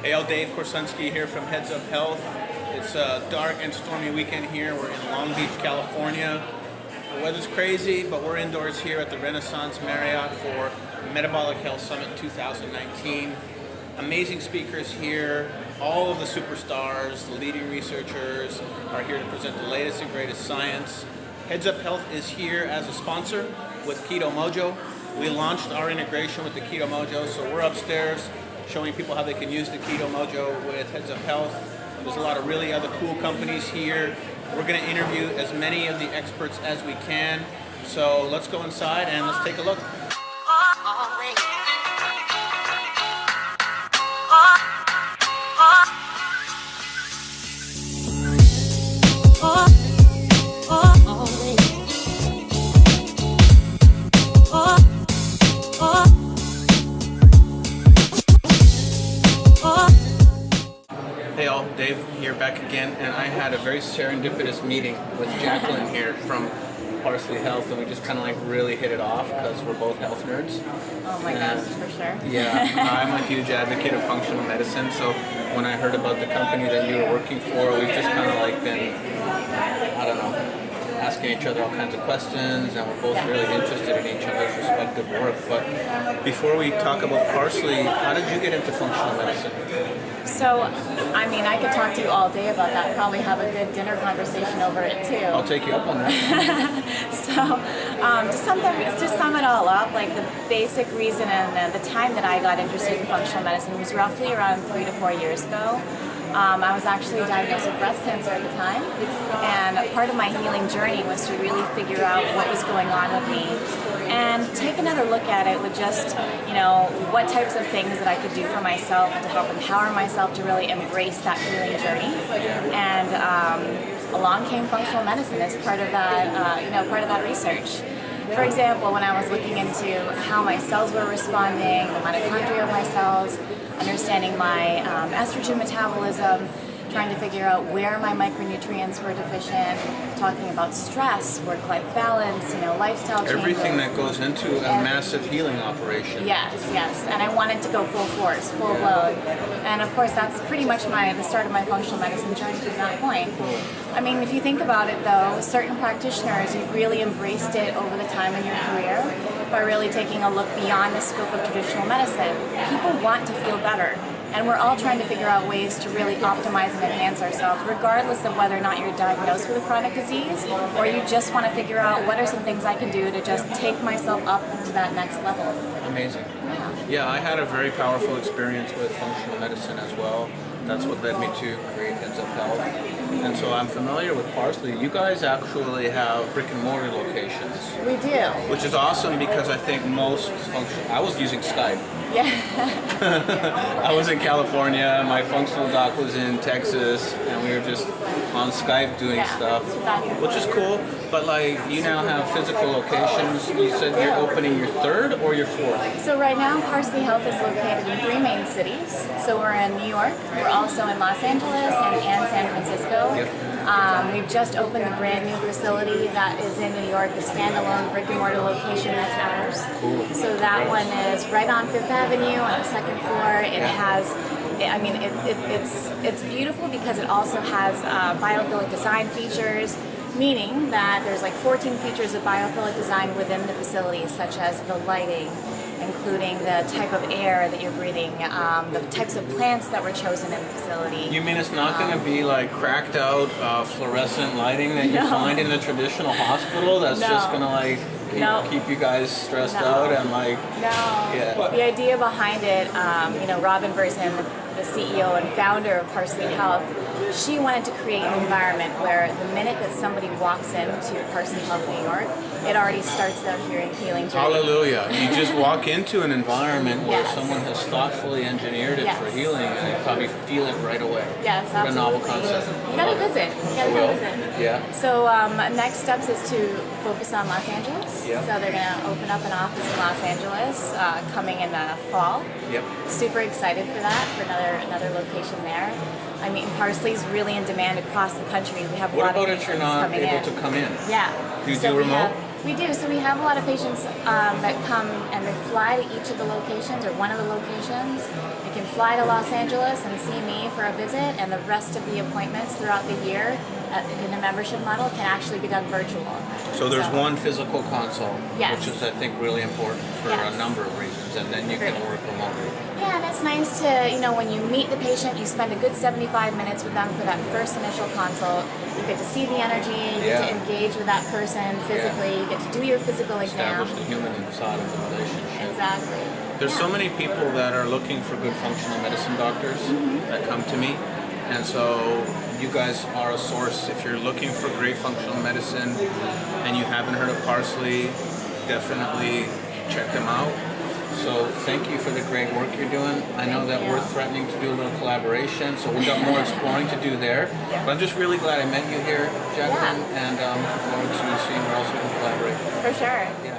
Hey, all, Dave Korsunski here from Heads Up Health. It's a dark and stormy weekend here. We're in Long Beach, California. The weather's crazy, but we're indoors here at the Renaissance Marriott for Metabolic Health Summit 2019. Amazing speakers here. All of the superstars, the leading researchers are here to present the latest and greatest science. Heads Up Health is here as a sponsor with Keto Mojo. We launched our integration with the Keto Mojo, so we're upstairs showing people how they can use the Keto Mojo with Heads Up Health. There's a lot of really other cool companies here. We're going to interview as many of the experts as we can. So let's go inside and let's take a look. Hey all, Dave here back again, and I had a very serendipitous meeting with Jaclyn here from Parsley Health, and we just kind of like really hit it off because we're both health nerds. Oh my gosh, for sure. Yeah, I'm a huge advocate of functional medicine, so when I heard about the company that you were working for, we've just kind of like been, I don't know, asking each other all kinds of questions, and we're both really interested in each other's respective work. But before we talk about Parsley, how did you get into functional medicine? So, I mean, I could talk to you all day about that. Probably have a good dinner conversation over it too. I'll take you up on that. To sum it all up, like the basic reason and the time that I got interested in functional medicine was roughly around 3 to 4 years ago. I was actually diagnosed with breast cancer at the time, and part of my healing journey was to really figure out what was going on with me and take another look at it with just, what types of things that I could do for myself to help empower myself to really embrace that healing journey. And along came functional medicine as part of that, part of that research. For example, when I was looking into how my cells were responding, the mitochondria of my cells, understanding my estrogen metabolism, trying to figure out where my micronutrients were deficient, talking about stress, work-life balance, lifestyle changes. Everything that goes into a massive healing operation. Yes. And I wanted to go full force, full blown. And of course, that's pretty much the start of my functional medicine journey from that point. I mean, if you think about it though, certain practitioners, you've really embraced it over the time in your career by really taking a look beyond the scope of traditional medicine. People want to feel better. And we're all trying to figure out ways to really optimize and enhance ourselves, regardless of whether or not you're diagnosed with a chronic disease, or you just want to figure out what are some things I can do to just take myself up to that next level. Amazing. Yeah, I had a very powerful experience with functional medicine as well. That's what led me to create Heads Up Health. And so I'm familiar with Parsley. You guys actually have brick and mortar locations. We do. Which is awesome because I think most I was using Skype. Yeah. I was in California, my functional doc was in Texas, and we were just on Skype doing stuff, which is cool. But you now have physical locations. You said you're opening your third or your fourth? So right now, Parsley Health is located in 3 main cities. So we're in New York, we're also in Los Angeles and San Francisco. Yep. We've just opened a brand new facility that is in New York, a standalone brick and mortar location that's ours. Cool. So that one is right on 5th Avenue on the 2nd floor. It has, it's beautiful because it also has biophilic design features, meaning that there's 14 features of biophilic design within the facility, such as the lighting, including the type of air that you're breathing, the types of plants that were chosen in the facility. You mean it's not going to be cracked out fluorescent lighting that you find in a traditional hospital that's just going to keep you guys stressed out and Yeah. The idea behind it, Robin Burson, the CEO and founder of Parsley Health, she wanted to create an environment where the minute that somebody walks into Parsley Health, New York, it already starts their healing journey. Hallelujah. You just walk into an environment where someone has thoughtfully engineered it for healing, and you probably feel it right away. Yes, absolutely. What a novel concept. You gotta visit. Yeah. So next steps is to focus on Los Angeles. Yep. So they're gonna open up an office in Los Angeles coming in the fall. Yep. Super excited for that, for another location there. I mean, parsley's really in demand across the country. We have a What lot about of if you're coming not able in. to come in? Yeah. Do you So do we remote? We do. So we have a lot of patients that come and they fly to each of the locations or one of the locations. They can fly to Los Angeles and see me for a visit, and the rest of the appointments throughout the year in a membership model can actually be done virtual. So there's one physical consult, Yes. which is, I think, really important for Yes. a number of reasons, and then you can Great. work remotely. Yeah, and it's nice to, when you meet the patient, you spend a good 75 minutes with them for that first initial consult. You get to see the energy, you get to engage with that person physically, you get to do your physical exam. Establish the human side of the relationship. Exactly. There's so many people that are looking for good functional medicine doctors that come to me, and so you guys are a source. If you're looking for great functional medicine and you haven't heard of Parsley, definitely check them out. So thank you for the great work you're doing. I know that we're threatening to do a little collaboration, so we've got more exploring to do there. But I'm just really glad I met you here, Jaclyn, and looking forward to seeing where else we can collaborate. For sure. Yeah.